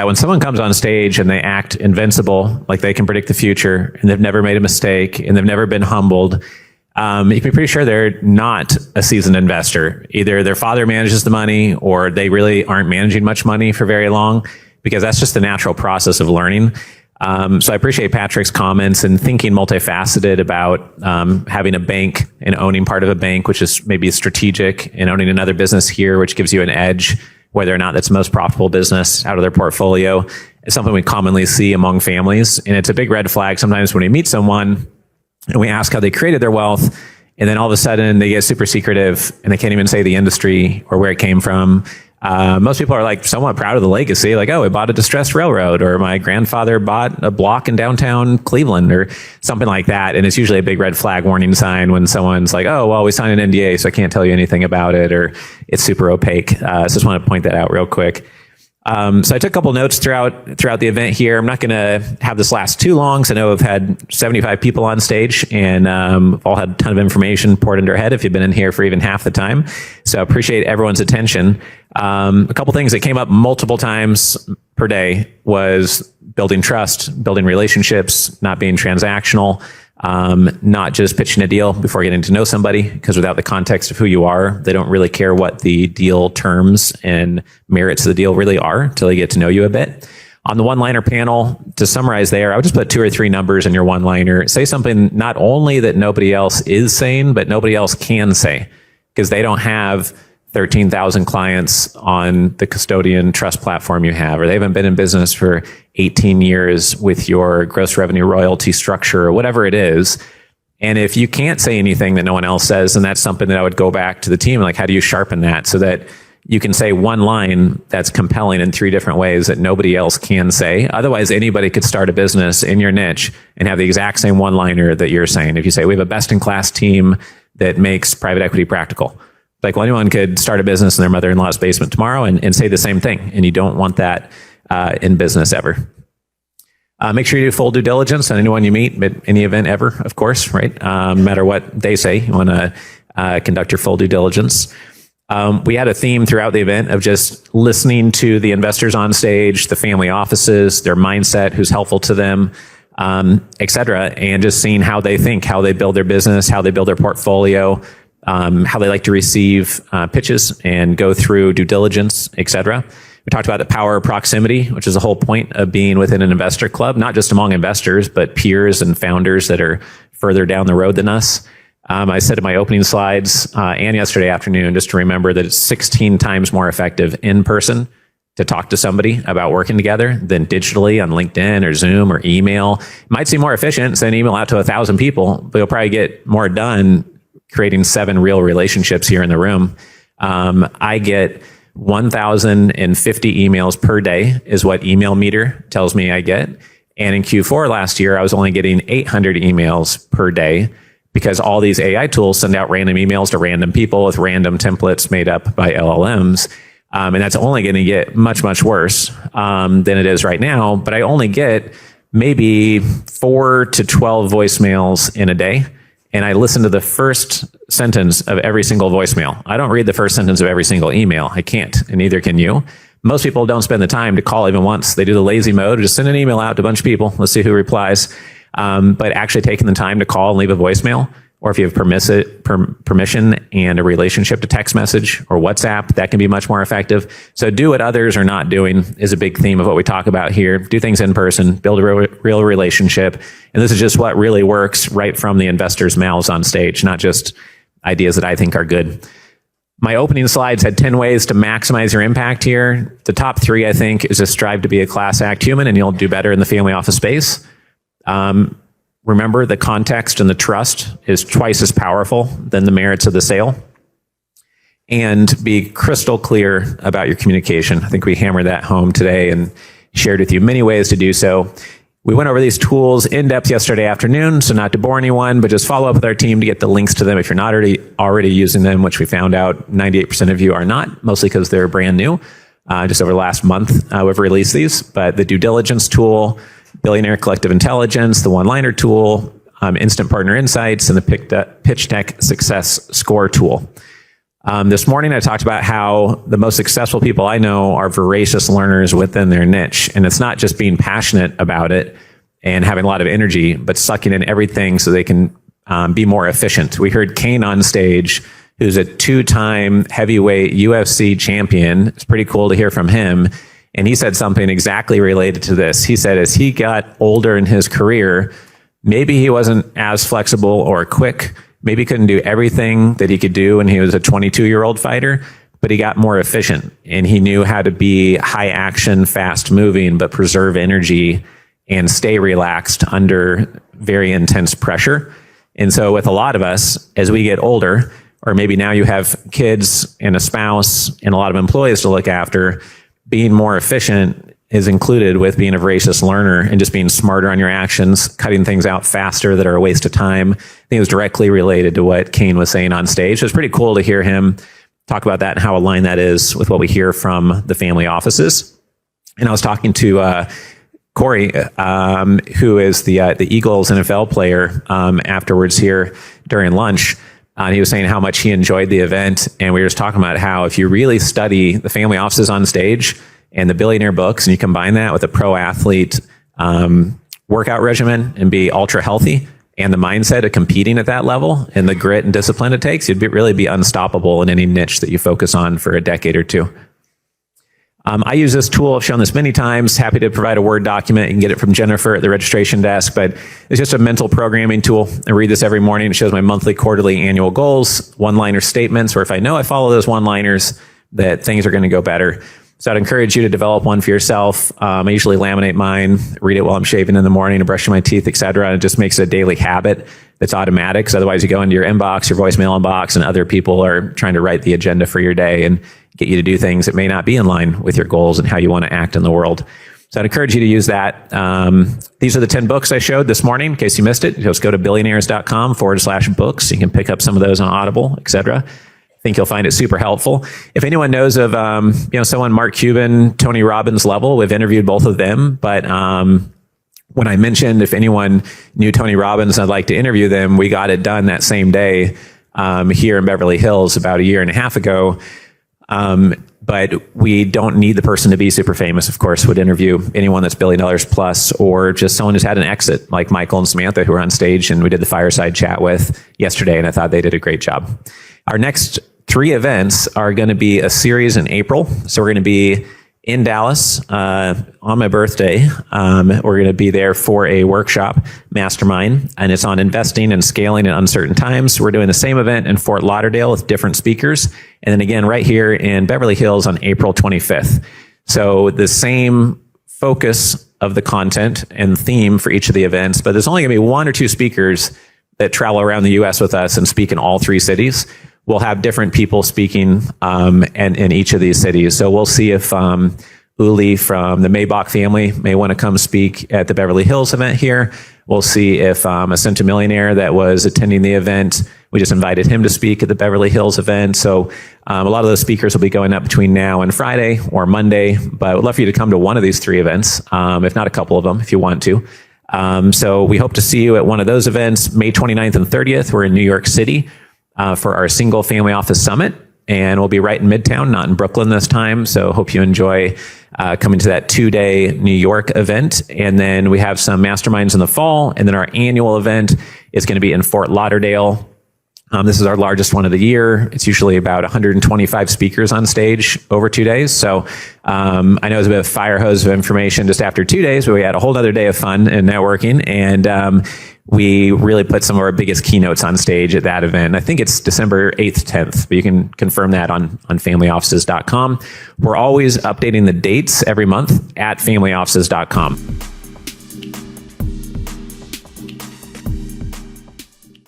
when someone comes on stage and they act invincible, like they can predict the future, and they've never made a mistake, and they've never been humbled, you can be pretty sure they're not a seasoned investor. Either their father manages the money, or they really aren't managing much money for very long, because that's just the natural process of learning. So I appreciate Patrick's comments and thinking multifaceted about having a bank and owning part of a bank, which is maybe strategic, and owning another business here, which gives you an edge, whether or not that's the most profitable business out of their portfolio. It's something we commonly see among families. And it's a big red flag sometimes when we meet someone and we ask how they created their wealth, and then all of a sudden they get super secretive and they can't even say the industry or where it came from. Most people are like somewhat proud of the legacy, like, oh, I bought a distressed railroad, or my grandfather bought a block in downtown Cleveland, or something like that. And it's usually a big red flag warning sign when someone's like, oh, well, we signed an NDA, so I can't tell you anything about it, or it's super opaque. So I just want to point that out real quick. So I took a couple notes throughout the event here. I'm not going to have this last too long, because I know I've had 75 people on stage, and we've all had a ton of information poured into our head if you've been in here for even half the time. So I appreciate everyone's attention. A couple things that came up multiple times per day was building trust, building relationships, not being transactional, not just pitching a deal before getting to know somebody, because without the context of who you are, they don't really care what the deal terms and merits of the deal really are until they get to know you a bit. On the one-liner panel, to summarize there, I would just put 2 or 3 numbers in your one-liner. Say something not only that nobody else is saying, but nobody else can say, because they don't have 13,000 clients on the custodian trust platform you have, or they haven't been in business for 18 years with your gross revenue royalty structure, or whatever it is. And if you can't say anything that no one else says, then that's something that I would go back to the team, like, how do you sharpen that so that you can say one line that's compelling in 3 different ways that nobody else can say? Otherwise, anybody could start a business in your niche and have the exact same one-liner that you're saying. If you say, we have a best-in-class team that makes private equity practical, like, well, anyone could start a business in their mother-in-law's basement tomorrow and say the same thing, and you don't want that in business ever. Make sure you do full due diligence on anyone you meet at any event ever, of course, right? No matter what they say, you want to conduct your full due diligence. We had a theme throughout the event of just listening to the investors on stage, the family offices, their mindset, who's helpful to them, et cetera, and just seeing how they think, how they build their business, how they build their portfolio, how they like to receive pitches and go through due diligence, et cetera. We talked about the power of proximity, which is the whole point of being within an investor club, not just among investors, but peers and founders that are further down the road than us. I said in my opening slides and yesterday afternoon, just to remember that it's 16 times more effective in person to talk to somebody about working together than digitally on LinkedIn or Zoom or email. It might seem more efficient, send an email out to 1,000 people, but you'll probably get more done creating 7 real relationships here in the room. I get 1,050 emails per day is what Email Meter tells me I get. And in Q4 last year, I was only getting 800 emails per day, because all these AI tools send out random emails to random people with random templates made up by LLMs. And that's only going to get much, much worse than it is right now. But I only get maybe 4 to 12 voicemails in a day. And I listen to the first sentence of every single voicemail. I don't read the first sentence of every single email. I can't, and neither can you. Most people don't spend the time to call even once. They do the lazy mode, just send an email out to a bunch of people. Let's see who replies. But actually taking the time to call and leave a voicemail, or if you have permission and a relationship to text message or WhatsApp, that can be much more effective. So do what others are not doing is a big theme of what we talk about here. Do things in person, build a real relationship. And this is just what really works right from the investors' mouths on stage, not just ideas that I think are good. My opening slides had 10 ways to maximize your impact here. The top 3, I think, is to strive to be a class act human, and you'll do better in the family office space. Remember, the context and the trust is twice as powerful than the merits of the sale. And be crystal clear about your communication. I think we hammered that home today and shared with you many ways to do so. We went over these tools in depth yesterday afternoon, so not to bore anyone, but just follow up with our team to get the links to them if you're not already using them, which we found out 98% of you are not, mostly because they're brand new. Just over the last month, we've released these. But the due diligence tool, Billionaire Collective Intelligence, the one-liner tool, Instant Partner Insights, and the Pitch Deck Success Score tool. This morning, I talked about how the most successful people I know are voracious learners within their niche. And it's not just being passionate about it and having a lot of energy, but sucking in everything so they can be more efficient. We heard Kane on stage, who's a 2-time heavyweight UFC champion. It's pretty cool to hear from him. And he said something exactly related to this. He said as he got older in his career, maybe he wasn't as flexible or quick. Maybe he couldn't do everything that he could do when he was a 22-year-old fighter, but he got more efficient and he knew how to be high action, fast moving, but preserve energy and stay relaxed under very intense pressure. And so with a lot of us, as we get older, or maybe now you have kids and a spouse and a lot of employees to look after, being more efficient is included with being a voracious learner and just being smarter on your actions, cutting things out faster that are a waste of time. I think it was directly related to what Kane was saying on stage. It was pretty cool to hear him talk about that and how aligned that is with what we hear from the family offices. And I was talking to Corey, who is the Eagles NFL player, afterwards here during lunch. And he was saying how much he enjoyed the event. And we were just talking about how if you really study the family offices on stage and the billionaire books, and you combine that with a pro athlete workout regimen and be ultra healthy, and the mindset of competing at that level and the grit and discipline it takes, you'd really be unstoppable in any niche that you focus on for a decade or two. I use this tool. I've shown this many times. Happy to provide a Word document. You can get it from Jennifer at the registration desk, but it's just a mental programming tool. I read this every morning. It shows my monthly, quarterly, annual goals, one-liner statements, where if I know I follow those one-liners, that things are going to go better. So I'd encourage you to develop one for yourself. I usually laminate mine, read it while I'm shaving in the morning, and brushing my teeth, etc. It just makes it a daily habit that's automatic, because otherwise you go into your inbox, your voicemail inbox, and other people are trying to write the agenda for your day and get you to do things that may not be in line with your goals and how you want to act in the world. So I'd encourage you to use that. These are the 10 books I showed this morning. In case you missed it, just go to billionaires.com/books. You can pick up some of those on Audible, etc. I think you'll find it super helpful. If anyone knows of someone Mark Cuban, Tony Robbins level, we've interviewed both of them. But when I mentioned if anyone knew Tony Robbins, I'd like to interview them, we got it done that same day here in Beverly Hills about a year and a half ago. But we don't need the person to be super famous. Of course, would interview anyone that's $1 billion plus, or just someone who's had an exit, like Michael and Samantha, who were on stage and we did the fireside chat with yesterday, and I thought they did a great job. Our next 3 events are going to be a series in April. So we're going to be in Dallas on my birthday. We're going to be there for a workshop, mastermind, and it's on investing and scaling in uncertain times. We're doing the same event in Fort Lauderdale with different speakers. And then again, right here in Beverly Hills on April 25th. So the same focus of the content and theme for each of the events, but there's only going to be 1 or 2 speakers that travel around the US with us and speak in all 3 cities. We'll have different people speaking in each of these cities. So we'll see if Uli from the Maybach family may want to come speak at the Beverly Hills event here. We'll see if a Centimillionaire that was attending the event, we just invited him to speak at the Beverly Hills event. So a lot of those speakers will be going up between now and Friday or Monday, but I would love for you to come to one of these 3 events, if not a couple of them, if you want to. So we hope to see you at one of those events. May 29th and 30th, we're in New York City for our single family office summit. And we'll be right in Midtown, not in Brooklyn this time. So hope you enjoy coming to that 2-day New York event. And then we have some masterminds in the fall. And then our annual event is going to be in Fort Lauderdale. This is our largest one of the year. It's usually about 125 speakers on stage over 2 days. So I know it's a bit of a fire hose of information just after 2 days, but we had a whole other day of fun and networking. And we really put some of our biggest keynotes on stage at that event. I think it's December 8th, 10th, but you can confirm that on familyoffices.com. We're always updating the dates every month at familyoffices.com.